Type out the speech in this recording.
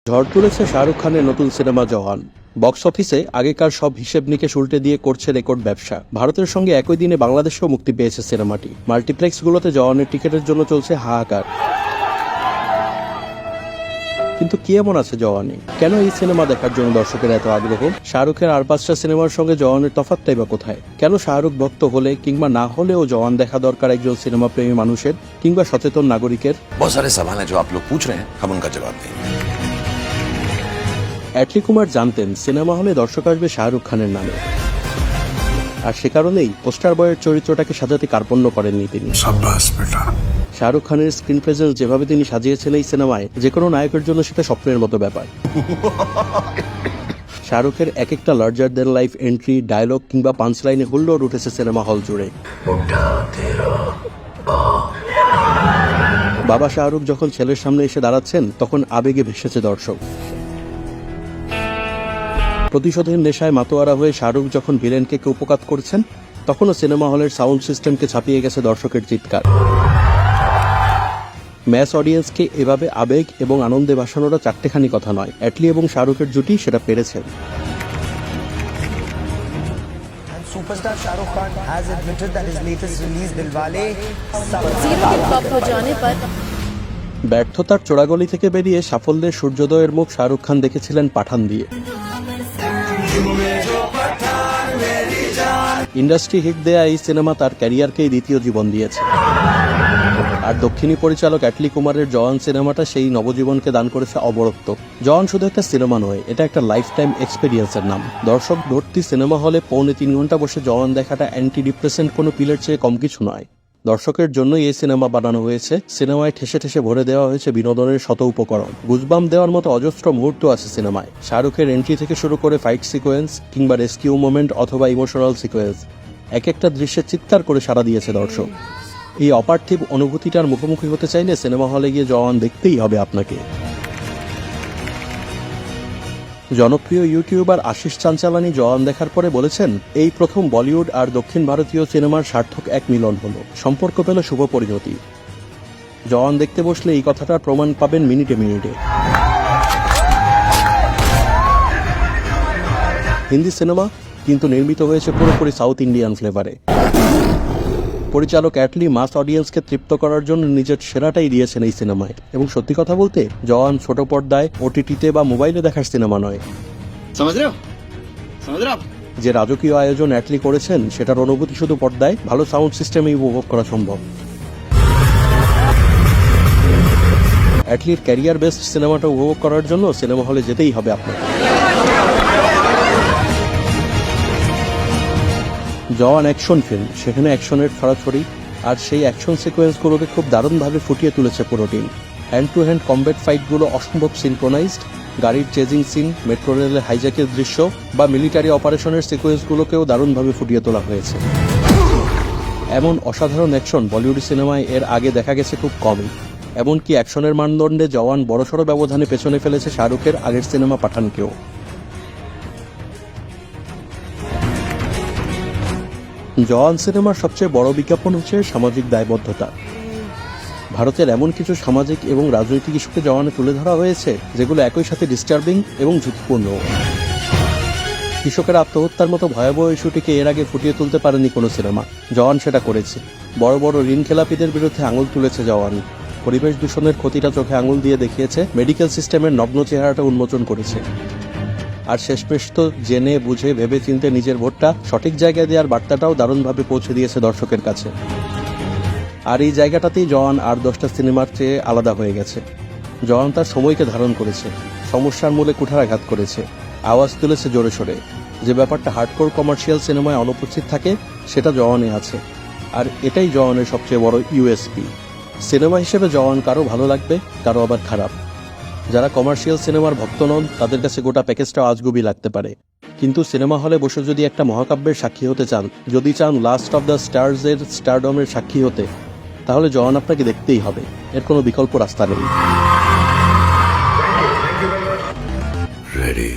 ঝড় তুলেছে শাহরুখ খানের নতুন সিনেমা জওয়ান। বক্স অফিসে আগেকার সব হিসেব নিকেশ উল্টে দিয়ে করছে রেকর্ড ব্যবসা। ভারতের সঙ্গে একই দিনে বাংলাদেশেও মুক্তি পেয়েছে সিনেমাটি। মাল্টিপ্লেক্সগুলোতে জওয়ানের টিকিটের জন্য চলছে হাহাকার। কিন্তু কি এমন আছে জওয়ানে? কেন এই সিনেমা দেখার জন্য দর্শকের এত আগ্রহ? শাহরুখের আর 5টা সিনেমার সঙ্গে জওয়ানের তফাৎটাই বা কোথায়? কেন শাহরুখ ভক্ত হলে কিংবা না হলেও জওয়ান দেখা দরকার একজন সিনেমা প্রেমী মানুষের কিংবা সচেতন নাগরিকের? बहुत सारे सवाल हैं जो आप लोग पूछ रहे हैं, हम उनका जवाब देंगे। অ্যাটলি কুমার জানতেন সিনেমা হলে দর্শক আসবে শাহরুখ খানের নামে, আর সে কারণেই পোস্টার বয়ের চরিত্রটাকে সাজাতে কার্পণ্য করেননি তিনি। শাহরুখ খানের স্ক্রিন প্রেজেন্স যেভাবে তিনি সাজিয়েছেন এই সিনেমায়, যে কোনো নায়কের জন্য সেটা স্বপ্নের মতো ব্যাপার। শাহরুখের এক একটা larger than life entry, dialogue কিংবা পাঞ্চ লাইনে হুল্লোড় উঠেছে সিনেমা হল জুড়ে। বাবা শাহরুখ যখন ছেলের সামনে এসে দাঁড়াচ্ছেন, তখন আবেগে ভেসেছে দর্শক। প্রতিশোধের নেশায় মাতোয়ারা হয়ে শাহরুখ যখন ভিলেনকে উপকাত করছেন, তখনও সিনেমা হলের সাউন্ড সিস্টেমকে ছাপিয়ে গেছে দর্শকের চিৎকার। ম্যাস অডিয়েন্সকে এভাবে আবেগ এবং আনন্দে ভাসানোটা চারটেখানি কথা নয়। অ্যাটলি এবং শাহরুখের জুটি সেটা পেরেছেন। Superstar Shahrukh Khan has admitted that his latest release Dilwale zero के फ्लॉप हो जाने पर ব্যর্থতার চোরাগলি থেকে বেরিয়ে সাফল্যের সূর্যোদয়ের মুখ শাহরুখ খান দেখেছিলেন পাঠান দিয়ে। ইন্ডাস্ট্রি হিট দেয়া এই সিনেমা তার ক্যারিয়ারকেই দ্বিতীয় জীবন দিয়েছে। আর দক্ষিণী পরিচালক অ্যাটলি কুমারের জওয়ান সিনেমাটা সেই নবজীবনকে দান করেছে অবরক্ত। জওয়ান শুধু একটা সিনেমা নয়, এটা একটা লাইফ টাইম এক্সপেরিয়েন্সের নাম। দর্শক ভর্তি সিনেমা হলে 3.25 ঘন্টা বসে জওয়ান দেখাটা অ্যান্টি ডিপ্রেসেন্ট কোনো পিলের চেয়ে কম কিছু নয়। দর্শকের জন্যই এই সিনেমা বানানো হয়েছে। সিনেমায় ঠেসে ঠেসে ভরে দেওয়া হয়েছে বিনোদনের শত উপকরণ। গুজবাম দেওয়ার মতো অজস্র মুহূর্ত আছে সিনেমায়। শাহরুখের এন্ট্রি থেকে শুরু করে ফাইট সিকোয়েন্স কিংবা রেস্কিউ মোমেন্ট অথবা ইমোশনাল সিকোয়েন্স, এক একটা দৃশ্যে চিৎকার করে সাড়া দিয়েছে দর্শক। এই অপার্থিব অনুভূতিটার মুখোমুখি হতে চাইলে সিনেমা হলে গিয়ে জওয়ান দেখতেই হবে আপনাকে। জনপ্রিয় ইউটিউবার আশিস চাঞ্চালানি জওয়ান দেখার পরে বলেছেন, এই প্রথম বলিউড আর দক্ষিণ ভারতীয় সিনেমার সার্থক এক মিলন হলো, সম্পর্ক পেল শুভ পরিণতি। জওয়ান দেখতে বসলে এই কথাটার প্রমাণ পাবেন মিনিটে মিনিটে। হিন্দি সিনেমা কিন্তু নির্মিত হয়েছে পুরোপুরি সাউথ ইন্ডিয়ান ফ্লেভারে। পরিচালক অ্যাটলি মাস অডিয়েন্সকে তৃপ্ত করার জন্য নিজের সেরাটাই দিয়েছেন এই সিনেমায়। এবং সত্যি কথা বলতে, জওয়ান ছোট পর্দায় ওটিটিতে বা মোবাইলে দেখার সিনেমা নয়। যে রাজকীয় আয়োজন অ্যাটলি করেছেন, সেটার অনুভূতি শুধু পর্দায় ভালো সাউন্ড সিস্টেমেই উপভোগ করা সম্ভব। অ্যাটলির ক্যারিয়ার বেস্ট সিনেমাটা উপভোগ করার জন্য সিনেমা হলে যেতেই হবে আপনাকে। জওয়ান অ্যাকশন ফিল্ম, সেখানে অ্যাকশনের ছড়াছড়ি, আর সেই অ্যাকশন সিকোয়েন্সগুলোকে খুব দারুণভাবে ফুটিয়ে তুলেছে পুরো team. Hand to hand combat ফাইটগুলো অসম্ভব সিনক্রোনাইজড। গাড়ির চেজিং সিন, মেট্রো রেলের হাইজ্যাকের দৃশ্য বা মিলিটারি অপারেশনের সিকোয়েন্সগুলোকেও দারুণভাবে ফুটিয়ে তোলা হয়েছে। এমন অসাধারণ অ্যাকশন বলিউড সিনেমায় এর আগে দেখা গেছে খুব কমই। এমনকি অ্যাকশনের মানদণ্ডে জওয়ান বড়সড় ব্যবধানে পেছনে ফেলেছে শাহরুখের আগের সিনেমা পাঠানকেও। জওয়ান সিনেমার সবচেয়ে বড় বিজ্ঞাপন হচ্ছে সামাজিক দায়বদ্ধতা। ভারতের এমন কিছু সামাজিক এবং রাজনৈতিক ইস্যুকে জওয়ানে তুলে ধরা হয়েছে, যেগুলো একই সাথে ডিস্টার্বিং এবং ঝুঁকিপূর্ণ। কৃষকের আত্মহত্যার মতো ভয়াবহ ইস্যুটিকে এর আগে ফুটিয়ে তুলতে পারেনি কোনো সিনেমা। জওয়ান সেটা করেছে। বড় বড় ঋণ খেলাপিদের বিরুদ্ধে আঙুল তুলেছে জওয়ান। পরিবেশ দূষণের ক্ষতিটা চোখে আঙুল দিয়ে দেখিয়েছে। মেডিকেল সিস্টেমের নগ্ন চেহারাটা উন্মোচন করেছে। আর শেষমেশ তো জেনে বুঝে ভেবে চিনতে নিজের ভোটটা সঠিক জায়গায় দেওয়ার বার্তাটাও দারুণভাবে পৌঁছে দিয়েছে দর্শকের কাছে। আর এই জায়গাটাতেই জওয়ান আর 10টা সিনেমার চেয়ে আলাদা হয়ে গেছে। জওয়ান তার সময়কে ধারণ করেছে, সমস্যার মূলে কুঠারাঘাত করেছে, আওয়াজ তুলেছে জোরে সোরে। যে ব্যাপারটা হার্ডকোর কমার্শিয়াল সিনেমায় অনুপস্থিত থাকে, সেটা জওয়ানে আছে। আর এটাই জওয়ানের সবচেয়ে বড় ইউএসপি। সিনেমা হিসেবে জওয়ান কারো ভালো লাগবে, কারো আবার খারাপ। যারা কমার্শিয়াল সিনেমার ভক্ত নন, তাদের কাছে গোটা প্যাকেজটা আজগুবি লাগতে পারে। কিন্তু সিনেমা হলে বসে যদি একটা মহাকাব্যের সাক্ষী হতে চান, যদি চান লাস্ট অফ দ্য স্টার্সের স্টারডমের সাক্ষী হতে, তাহলে জওয়ান আপনাকে দেখতেই হবে। এর কোনো বিকল্প রাস্তা নেই। Ready.